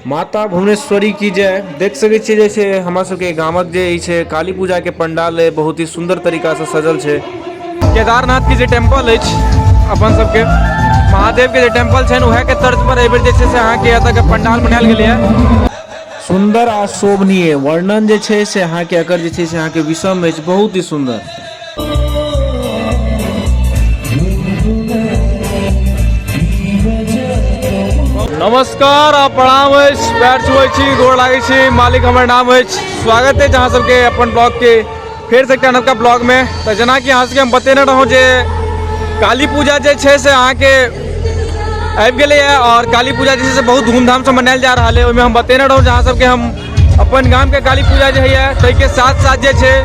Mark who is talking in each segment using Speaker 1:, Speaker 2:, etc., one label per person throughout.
Speaker 1: माता भुवनेश्वरी की जय। देख सकै छियै जैसे हमरा सबके गामक जे ई छै काली पूजा के पंडाल है बहुत ही सुंदर तरीका से सजल छै। केदारनाथ की जे टेम्पल अछि अपन सबके महादेव के जे टेम्पल छै उहे के तर्ज पर एहि बेर जे छै से अहाँ के एतऽ के पंडाल बनायल गेलै है। सुंदर आ शोभनीय वर्णन जे छै से अहाँ के एकर जे छै से अहाँ के विषम अछि, बहुत ही सुंदर। नमस्कार आ प्रणाम अछि, पैर छुए छी, गोड़ लागै छी, मालिक हमर नाम अछि। स्वागत है अहाँ सबके अपन ब्लॉग के फिर से एकटा नवका ब्लॉग में। तो जेना कि अहाँ सबके हम बतेने रहौं जे काली पूजा जे छै से अहाँ के आबि गेलै है और काली पूजा जे छै से बहुत धूमधाम से मनायल जा रहा है। ओहिमे हम बतेने रहौं अहाँ सबके हम अपन गाम के काली पूजा जे है ताहि के साथ साथ जे छै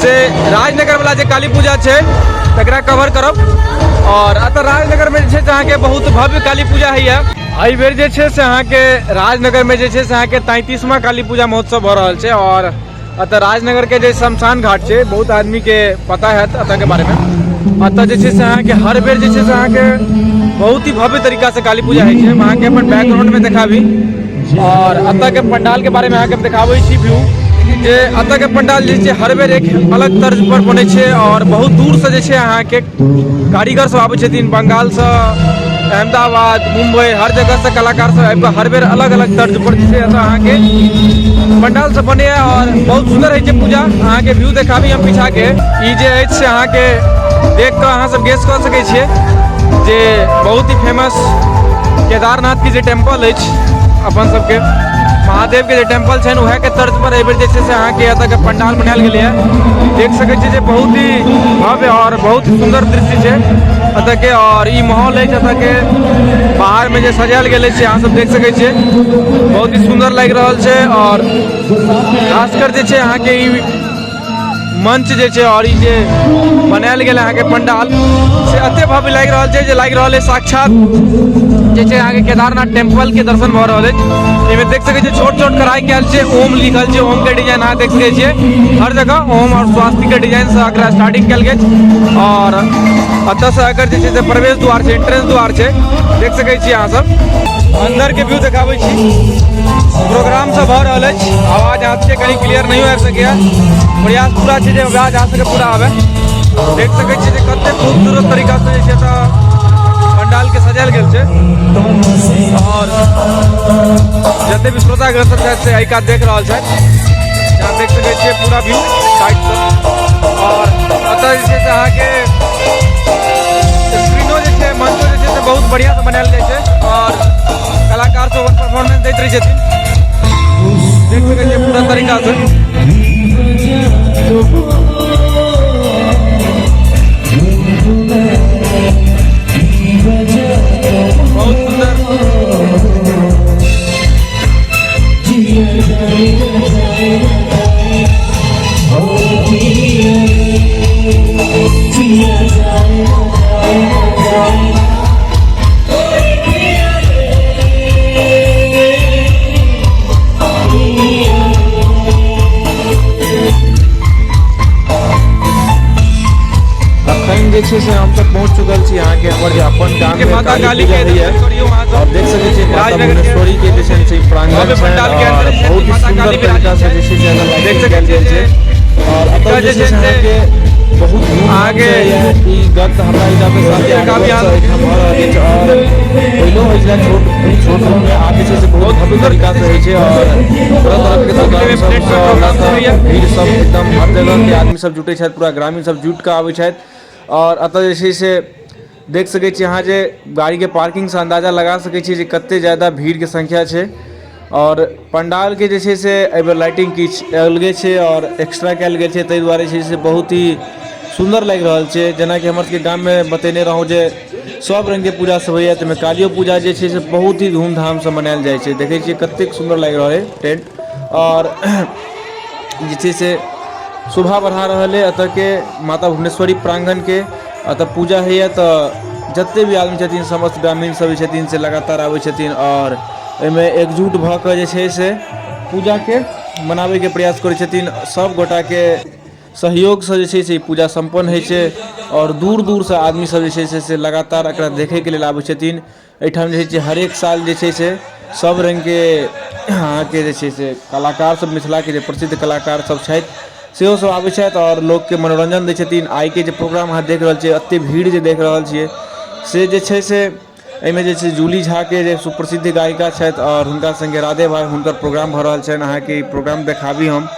Speaker 1: से राजनगर वाला जे काली पूजा छै तकरा कवर करब। और अतः राजनगर में जे छै से अहाँ के बहुत भव्य काली पूजा है। एहि बेर जे छै से अहाँ के राजनगर में जे छै से अहाँ के 33वां काली पूजा महोत्सव भ रहल छै। और अतः राजनगर के जे शमशान घाट छै बहुत आदमी के पता है अतः के बारे में। अतः जे छै से अहाँ के हर बेर जे छै से अहाँ के बहुत ही भव्य तरीका से काली पूजा है। हम अहाँ के अपन बैकग्राउंड में दिखाबी और अतः के पंडाल के बारे में अहाँ के दिखाबै छी व्यू जे अतः के पंडाल जे छै हर बेर एक अलग तर्ज पर बनै छै और बहुत दूर से जे छै अहाँ के कारीगर सब आबै छथिन, बंगाल से, अहमदाबाद, मुंबई, हर जगह से कलाकार सब आबि कऽ हर बेर अलग अलग तर्ज पर जे छै अहाँ के पंडाल सब बने और बहुत सुंदर है पूजा। अहाँ के व्यू देखाबी हम पीछा के ई जे अछि से अहाँ के देख कऽ अहाँ सब गेस कऽ सकै छियै जे बहुत ही फेमस केदारनाथ की जे टेम्पल अछि अपन सबके महादेव के जे टेम्पल छै उहे के तर्ज पर एहि बेर जे छै से अहाँ के एतऽ के पंडाल बनायल गेलै है। देख सकै छियै जे बहुत ही भव्य और बहुत ही सुंदर दृश्य छै अतः के। और ई माहौल है अतः के बाहर में जे सजायल गेलै से अहाँ सब देख सकै छियै बहुत ही सुंदर लागि रहल छै। और खासकर जे छै अहाँ के ई मंच जे छै और ई जे बनायल गेल अहाँ के पंडाल से एते भव्य लागि रहल छै जे लागि रहल है साक्षात जे छै अहाँ के केदारनाथ टेम्पल के दर्शन भऽ रहल अछि। एहिमे देख सकै छियै छोट छोट कढ़ाई कयल छै, ओम लिखल छै, ओम के डिजाइन अहाँ देख सकै छियै हर जगह ओम और स्वास्तिक के डिजाइन से एकरा स्टार्टिंग कयल गेल। और अतः से अगर जे छै से प्रवेश द्वार छै, एंट्रेंस द्वार छै, देख सकै छियै अहाँ सब। अंदर के व्यू देखाबै छी, प्रोग्राम सब भऽ रहल अछि, आवाज अहाँ सबके कहीं क्लियर नहीं आबि सकैया, प्रयास पूरा छै जे आवाज अहाँ सबके पूरा आबे। देख सकै छियै जे कते खूबसूरत तरीका से जे छै तऽ पंडाल के सजायल गेल छै। और जते भी श्रोतागण सब छै एहि कात देख रहल छथि, जहाँ देख सकै छियै पूरा व्यू साइड से। और अतः जे छै से अहाँ के स्क्रीनो जे छै, मंचो जे छै से बहुत बढ़िया से बनायल जाइ छै और कलाकार सब अपन परफॉर्मेंस दैत रहै छथिन, देख सकै छियै पूरा तरीका से। बहुत सुंदर जे छै से हम सब पहुंच चुकल छी अहाँ के हमर जे अपन गाम के माता काली के है और देख सकै छियै माता भुवनेश्वरी के जे छै से प्रांगण छै और बहुत ही सुंदर तरीका से जे छै से अगर देख सकल गेल छै। और अतः जे छै से बहुत आगे ई गत हमरा इधर पे साथे काफी भऽ रहल छै और पहिलो होइला छोट रूम में आगे छै से बहुत भव्य तरीका से होइ छै और तरह तरह के दुकान सब भीड़ सब एकदम हर जगह के आदमी सब जुटै छथि, पूरा ग्रामीण सब जुट कऽ आबै छथि। और अतः जे छै से देख सकै छी अहाँ जे गाड़ी के पार्किंग से अंदाजा लगा सकै छी जे कते ज़्यादा भीड़ के संख्या छै। और पंडाल के जे छै से एहि बेर लाइटिंग किछु अलगे छै और एक्स्ट्रा कयल गेल छै, ताहि दुआरे छै से बहुत ही सुंदर लागि रहल छै। जेना कि हमर सबके गाम में बतेने रहौं जे सब रंग के पूजा सब होइए, ताहिमे कालियो पूजा जे छै से बहुत ही धूमधाम से मनायल जाइ छै। देखै छियै कतेक सुंदर लागि रहल है टेंट और जे छै से शोभा बढ़ा रहल है अतः के माता भुवनेश्वरी प्रांगण के। अतः पूजा होइए तो जते भी आदमी छथिन समस्त ग्रामीण सब छथिन से लगातार आबै छथिन और एहिमे एकजुट भऽ कऽ जे छै से पूजा के मनाबै के प्रयास करै छथिन। सब गोटा के सहयोग से जे छै से पूजा संपन्न होइ छै और दूर दूर से आदमी सब जे छै से लगातार एकरा देखे के लेल आबै छथिन। एहिठाम जे छै हरेक साल जे छै से सब रंग के अहाँ के जे छै से कलाकार सब मिथिला के जे प्रसिद्ध कलाकार सब छथि सेहो सब आबै छथि और लोग के मनोरंजन दै छथिन। आइ के जे प्रोग्राम अहाँ देख रहल छियै, एते भीड़ जे देख रहल छियै से जे छै से एहिमे जे छै जूली झा के जे सुप्रसिद्ध गायिका छथि और हुनका संगे राधे भाई हुनकर प्रोग्राम भऽ रहल छनि। अहाँ के ई प्रोग्राम देखाबी हम।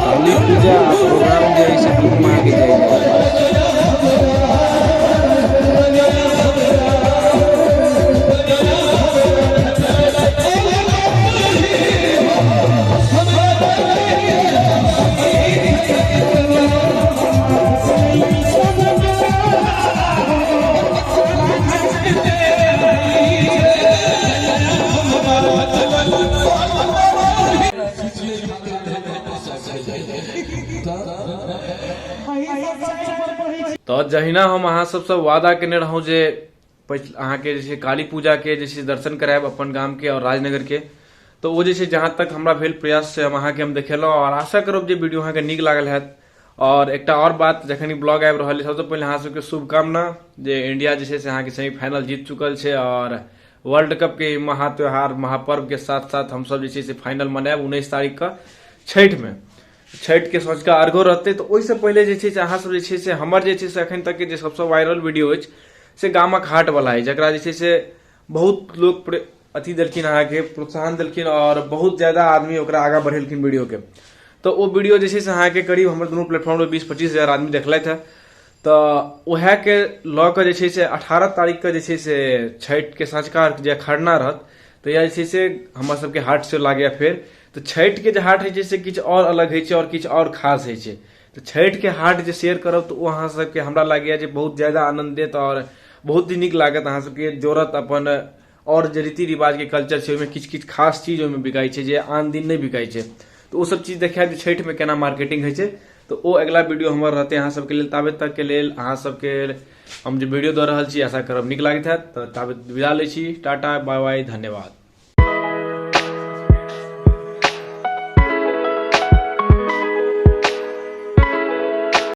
Speaker 1: काली पूजा प्रोग्राम जे है से खूब आगे जाएगा। तो जहिना हम अहाँ सबसे वादा केने रहूं जे अहाँ के जे काली पूजा के जे दर्शन करायब अपन गाम के और राजनगर के, तो वो जे जहां तक हमरा भेल प्रयास से हम अहाँ के हम देखेलहुं और आशा करब जे वीडियो अहाँ के नीक लागल हैत। और एक और बात, जखन ई ब्लॉग आबि रहल है सबसे पहले अहाँ सबके शुभकामना जे इंडिया जे से अहाँ के सेमीफाइनल जीत चुकल है और वर्ल्ड कप के महात्योहार महापर्व के साथ साथ हम सब जे से फाइनल मनायब 19 तारीख का छठ में। छठ के सँझुका अर्घो रहते, तो ओहिसे पहले जे से अहाँ सब जे से हमर जे से अखन तक के जे सबसे वायरल वीडियो अछि से गामक हाट वाला है, जकरा जे से बहुत लोग अथी देलखिन, अहाँ के प्रोत्साहन देलखिन और बहुत ज्यादा आदमी ओकरा आगा बढ़ेलखिन वीडियो के। तो वो वीडियो जे से अहाँ के करीब हमर दोनों प्लेटफॉर्म पे 20-25 हजार आदमी देखलथि है। तो वह के लऽ के जे से 18 तारीख के जे से छठ के सँझुका जे खरना रहत, तो या जे से हमर सबके हाट से लागैया फेर। तो छठ के जे हाट है से किछु और अलग है और किछु और खास है। तो छठ के हाट जे शेयर करब तो अहाँ सबके हमरा लागैया जे बहुत ज्यादा आनंदित और बहुत ही नीक लागत। अहाँ सबके जोड़त अपन और जे रीति रिवाज के कल्चर है ओहिमे किछु किछु खास चीज ओहिमे बिकाई है जे आन दिन नहीं बिकाई है। तो वो सब चीज देखा जे छठ में केना मार्केटिंग है। तो वो अगला वीडियो हमर रहते अहाँ सबके लेल। ताबे तक के लेल अहाँ सबके हम जे वीडियो दऽ रहल छी आशा करब नीक लागैत हैत। तो ताबे विदा लै छी, टाटा बाय बाय, धन्यवाद।